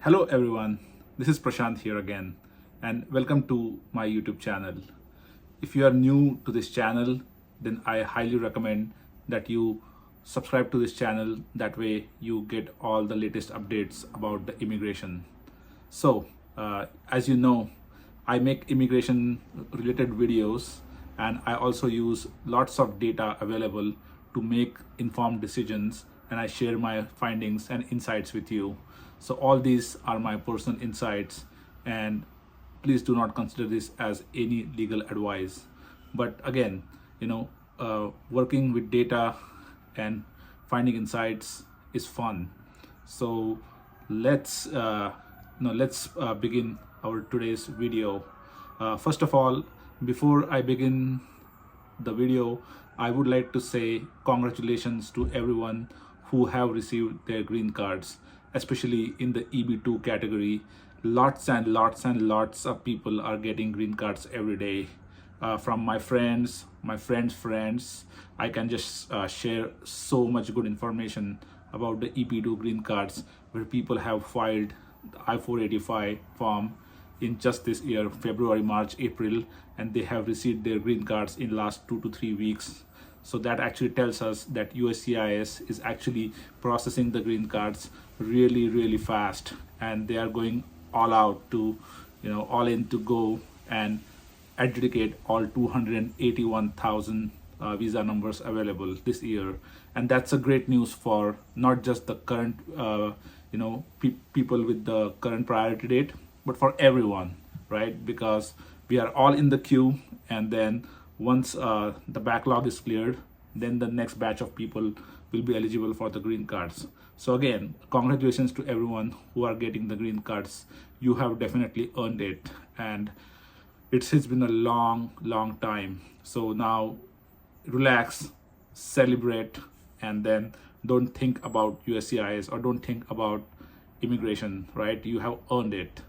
Hello everyone, this is Prashant here again and welcome to my YouTube channel. If you are new to this channel, then I highly recommend that you subscribe to this channel. That way you get all the latest updates about the immigration. So, as you know, I make immigration related videos and I also use lots of data available to make informed decisions, and I share my findings and insights with you. So all these are my personal insights, and please do not consider this as any legal advice. But again, working with data and finding insights is fun. So let's begin our today's video. First of all, before I begin the video, I would like to say congratulations to everyone who have received their green cards, especially in the EB2 category. Lots and lots and lots of people are getting green cards every day. From my friends, friends, I can just share so much good information about the EB2 green cards, where people have filed the I-485 form in just this year, February, March, April, and they have received their green cards in last 2 to 3 weeks. So that actually tells us that USCIS is actually processing the green cards really fast, and they are going all out to, all in to go and adjudicate all 281,000 visa numbers available this year. And that's a great news for not just the current people with the current priority date, but for everyone, right? Because we are all in the queue, and then once the backlog is cleared, then the next batch of people will be eligible for the green cards. So again, congratulations to everyone who are getting the green cards. You have definitely earned it, and it's been a long time. So now relax, celebrate, and then don't think about USCIS or don't think about immigration, right? You have earned it.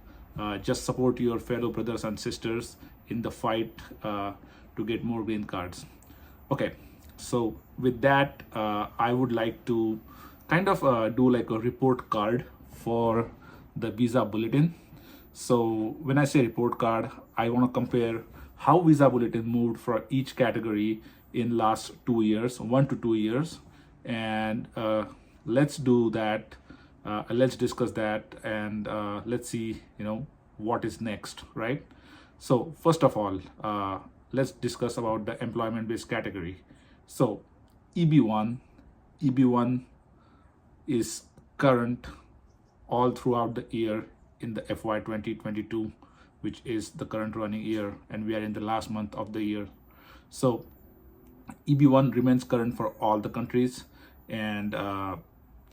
Just support your fellow brothers and sisters in the fight to get more green cards. Okay, so with that, I would like to kind of do like a report card for the visa bulletin. So when I say report card, I want to compare how visa bulletin moved for each category in last 2 years, 1 to 2 years, and let's do that. Let's discuss that, and let's see what is next, right? So first of all, let's discuss about the employment based category. So EB1 is current all throughout the year in the FY 2022, which is the current running year, and we are in the last month of the year. So EB1 remains current for all the countries, and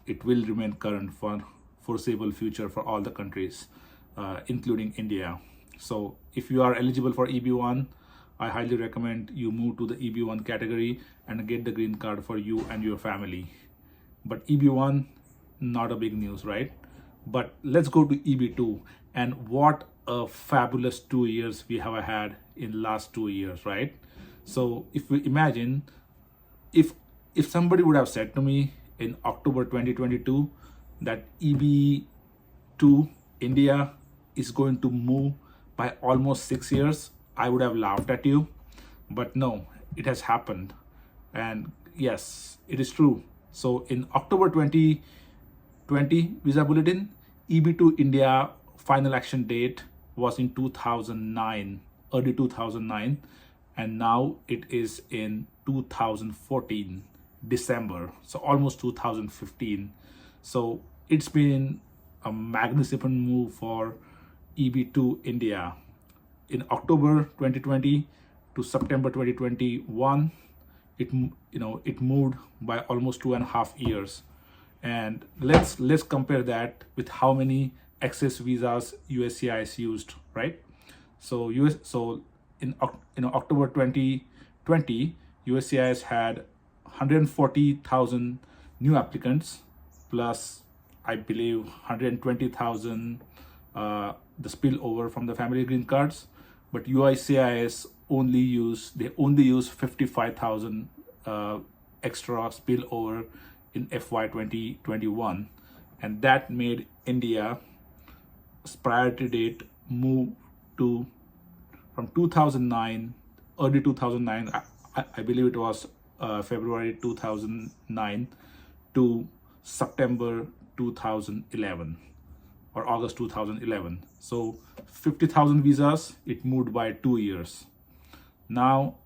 it will remain current for foreseeable future for all the countries, including India. So if you are eligible for EB1, I highly recommend you move to the EB1 category and get the green card for you and your family. But EB1, not a big news, right? But let's go to EB2, and what a fabulous 2 years we have had in last 2 years, right? So if we imagine, if somebody would have said to me in October 2022 that EB2 India is going to move by almost 6 years, I would have laughed at you. But no, it has happened, and yes, it is true. So in October 2020 visa bulletin, EB2 India final action date was in 2009, early 2009, and now it is in 2014 December, so almost 2015. So it's been a magnificent move for EB2 India. In October 2020 to September 2021, it moved by almost 2.5 years. And let's compare that with how many access visas USCIS used, right? So in October 2020, USCIS had 140,000 new applicants, plus I believe 120,000 the spillover from the family green cards. But USCIS only use 55,000 extra spillover in FY 2021, and that made India priority date moved to from 2009, early 2009, I believe it was February 2009 to September 2011 or August 2011. So 50,000 visas, it moved by 2 years. Now,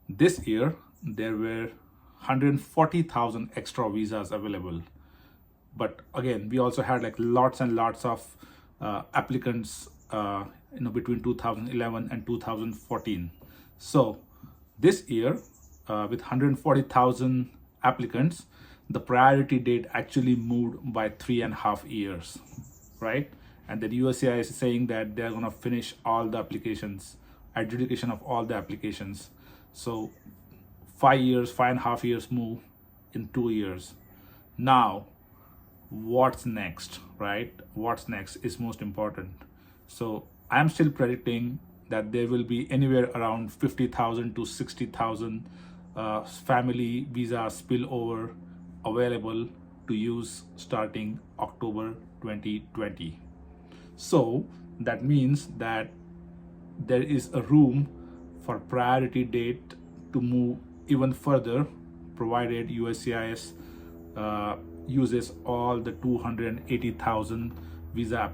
this year, there were 140,000 extra visas available. But again, we also had like lots and lots of applicants between 2011 and 2014. So this year, with 140,000 applicants, the priority date actually moved by 3.5 years, right? And then USCIS is saying that they're going to finish all the applications, adjudication of all the applications. So 5.5 years move in 2 years. Now, what's next, right? What's next is most important. So I'm still predicting that there will be anywhere around 50,000 to 60,000 family visa spillover available to use starting October 2020. So that means that there is a room for priority date to move even further, provided USCIS uses all the 280,000 visa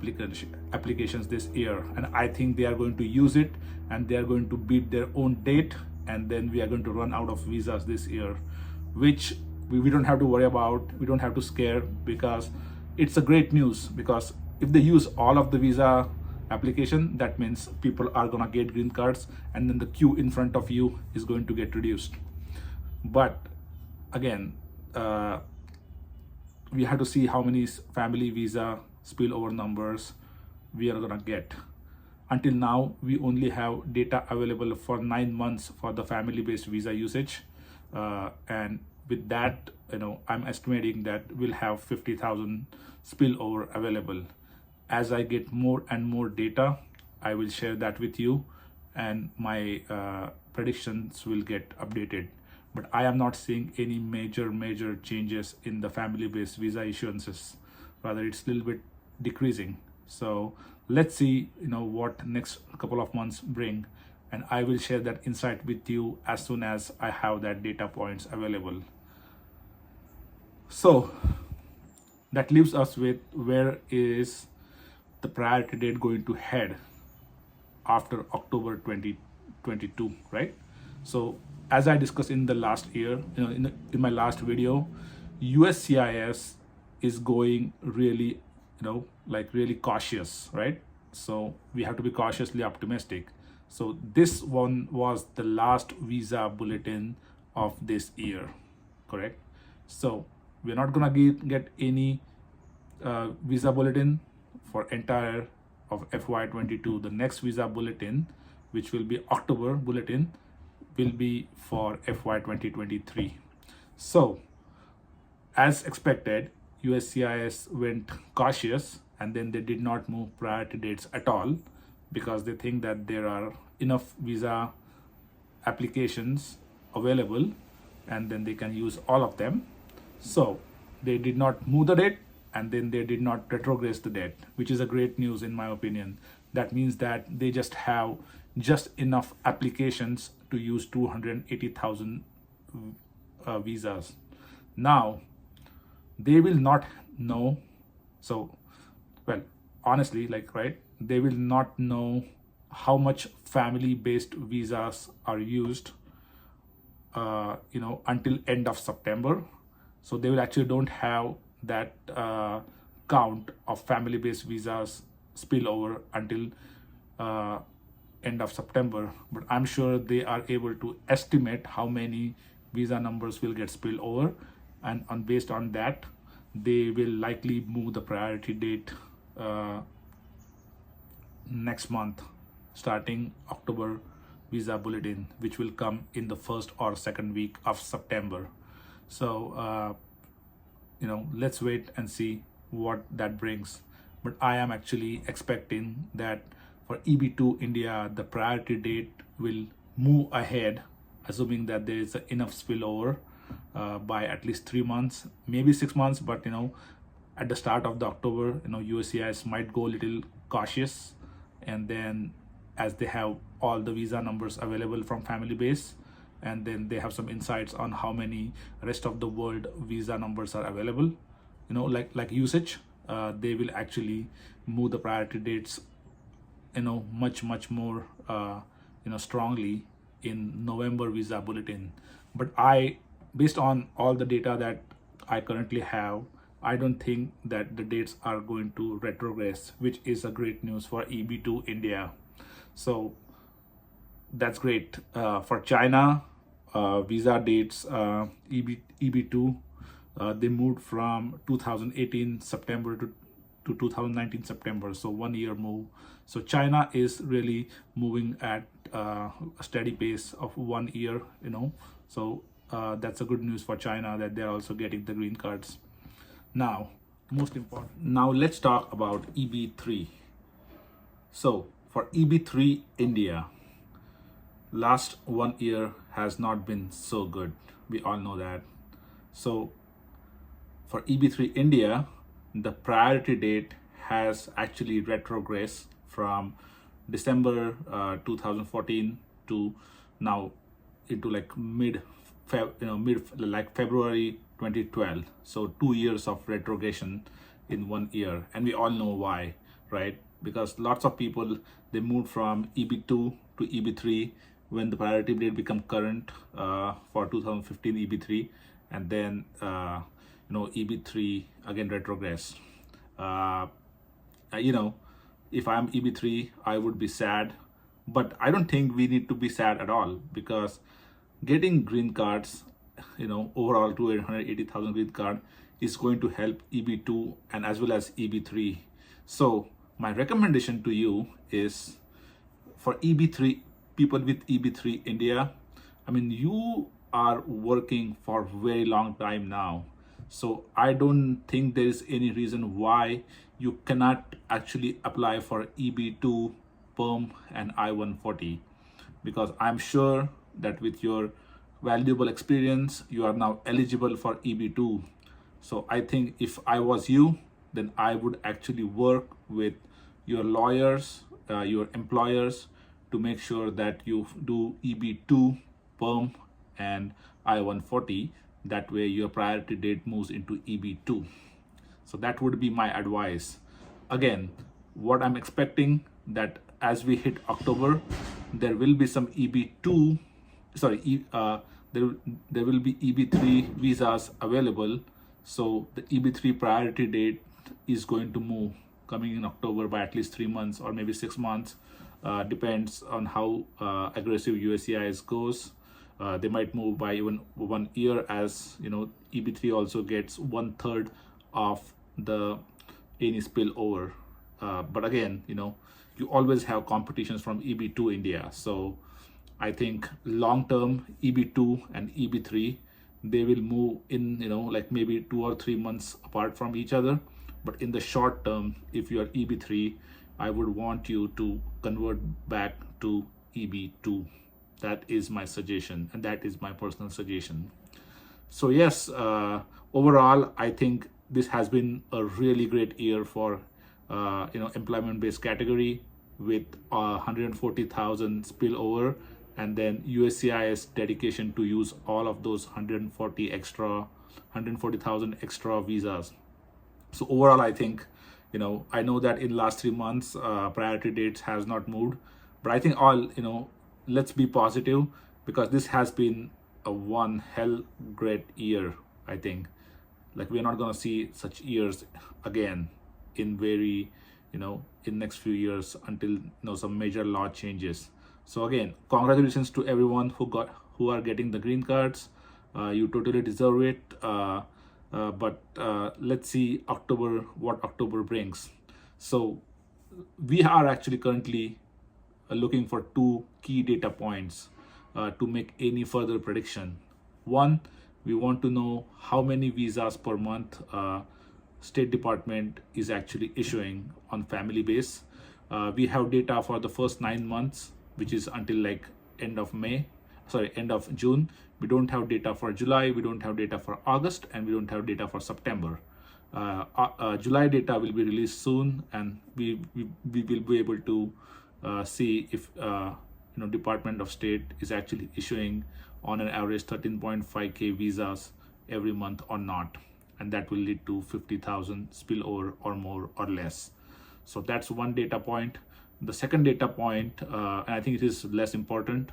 applications this year. And I think they are going to use it, and they are going to beat their own date, and then we are going to run out of visas this year, which we don't have to worry about. We don't have to scare, because it's a great news. Because if they use all of the visa application, that means people are gonna get green cards, and then the queue in front of you is going to get reduced. But again, we have to see how many family visa spillover numbers we are gonna get. Until now, we only have data available for 9 months for the family-based visa usage, and with that, I'm estimating that we'll have 50,000 spillover available. As I get more and more data, I will share that with you, and my predictions will get updated. But I am not seeing any major changes in the family-based visa issuances. Rather, it's a little bit decreasing. So let's see, what next couple of months bring, and I will share that insight with you as soon as I have that data points available. So that leaves us with, where is the priority date going to head after October 2022, right? So as I discussed in the last year, in my last video, USCIS is going really, really cautious, right? So we have to be cautiously optimistic. So this one was the last visa bulletin of this year, correct? So we're not gonna get any visa bulletin for entire of FY22. The next visa bulletin, which will be October bulletin, will be for FY 2023. So as expected, USCIS went cautious, and then they did not move priority dates at all, because they think that there are enough visa applications available, and then they can use all of them. So they did not move the date, and then they did not retrograde the date, which is a great news in my opinion. That means that they just have just enough applications to use 280,000 visas. Now, they will not know. So, well, honestly, right, they will not know how much family-based visas are used, until end of September. So they will actually don't have that count of family-based visas spillover until end of September. But I'm sure they are able to estimate how many visa numbers will get spilled over, and based on that, they will likely move the priority date next month, starting October visa bulletin, which will come in the first or second week of September. So let's wait and see what that brings. But I am actually expecting that for EB2 India, the priority date will move ahead, assuming that there is enough spillover by at least 3 months, maybe 6 months. But at the start of the October, USCIS might go a little cautious, and then as they have all the visa numbers available from family base, and then they have some insights on how many rest of the world visa numbers are available, like usage, they will actually move the priority dates, much more, strongly in November visa bulletin. But based on all the data that I currently have, I don't think that the dates are going to retrogress, which is a great news for EB2 India. So that's great. For China, visa dates, EB2, they moved from 2018 September to 2019 September, so 1 year move. So China is really moving at a steady pace of 1 year, so that's a good news for China that they're also getting the green cards. Now, most important, now let's talk about EB3. So for EB3 India, last 1 year has not been so good. We all know that. So for EB3 India, the priority date has actually retrogressed from December 2014 to now into like February 2012. So 2 years of retrogression in 1 year, and we all know why, right? Because lots of people, they moved from EB2 to EB3 when the priority date become current for 2015 EB3, and then EB3 again retrogressed. If I'm EB3, I would be sad, but I don't think we need to be sad at all, because getting green cards, overall 280,000 green card is going to help EB2 and as well as EB3. So my recommendation to you is for EB3, people with EB3 India, you are working for a very long time now. So I don't think there is any reason why you cannot actually apply for EB2 PERM and I-140, because I'm sure that with your valuable experience, you are now eligible for EB2. So I think if I was you, then I would actually work with your lawyers, your employers, to make sure that you do EB2 PERM and I-140. That way your priority date moves into EB2. So that would be my advice. Again, what I'm expecting that as we hit October, there will be some EB2, there will be EB3 visas available. So the EB3 priority date is going to move coming in October by at least 3 months or maybe 6 months. Depends on how aggressive USCIS goes. They might move by even 1 year, as EB3 also gets 1/3 of the any spillover. But again, you always have competitions from EB2 India. So I think long term EB2 and EB3, they will move in, like maybe 2 or 3 months apart from each other. But in the short term, if you are EB3, I would want you to convert back to EB2. That is my suggestion, and that is my personal suggestion. So yes, overall, I think this has been a really great year for employment-based category, with 140,000 spillover, and then USCIS dedication to use all of those 140,000 extra visas. So overall, I think, I know that in last 3 months, priority dates has not moved, but I think let's be positive, because this has been a one hell great year. I think like we're not going to see such years again in in next few years until some major law changes. So again, congratulations to everyone who are getting the green cards. You totally deserve it. But let's see what October brings. So we are actually currently looking for 2 key data points to make any further prediction. One, we want to know how many visas per month State Department is actually issuing on family base. We have data for the first 9 months, which is until like end of June. We don't have data for July, we don't have data for August, and we don't have data for September. July data will be released soon, and we will be able to see if Department of State is actually issuing on an average 13.5K visas every month or not, and that will lead to 50,000 spillover or more or less. So that's one data point. The second data point, and I think it is less important,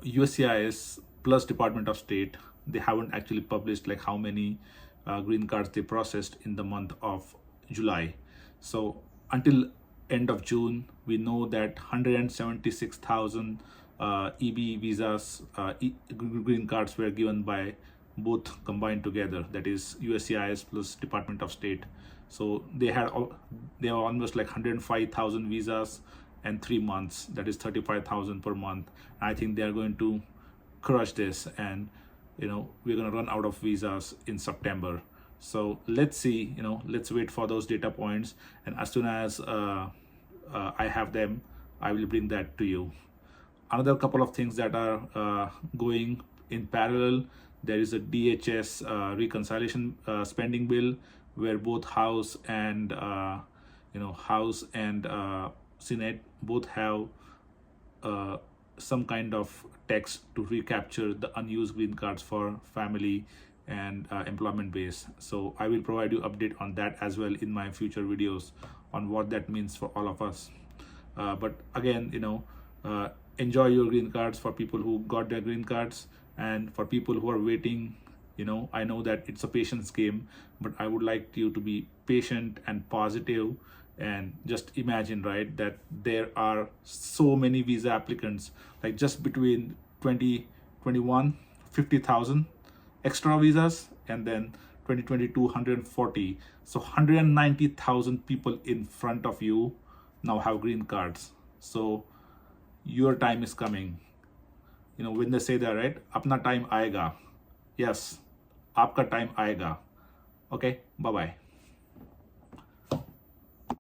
USCIS plus Department of State, they haven't actually published like how many green cards they processed in the month of July. So until end of June, we know that 176,000 EB visas, green cards were given by both combined together, that is USCIS plus Department of State. So they have almost like 105,000 visas and 3 months, that is 35,000 per month. I think they are going to crush this, and we're going to run out of visas in September. So let's see, let's wait for those data points, and as soon as I have them, I will bring that to you. Another couple of things that are going in parallel, there is a DHS reconciliation spending bill, where both House and Senate both have some kind of text to recapture the unused green cards for family and employment base. So I will provide you update on that as well in my future videos on what that means for all of us. But again, enjoy your green cards for people who got their green cards, and for people who are waiting, I know that it's a patience game, but I would like you to be patient and positive. And just imagine, right, that there are so many visa applicants, like just between 2021 50,000 extra visas, and then 2022 140. So 190,000 people in front of you now have green cards. So your time is coming. When they say that, right, apna time aayega. Yes, aapka time aayega. Okay, bye bye.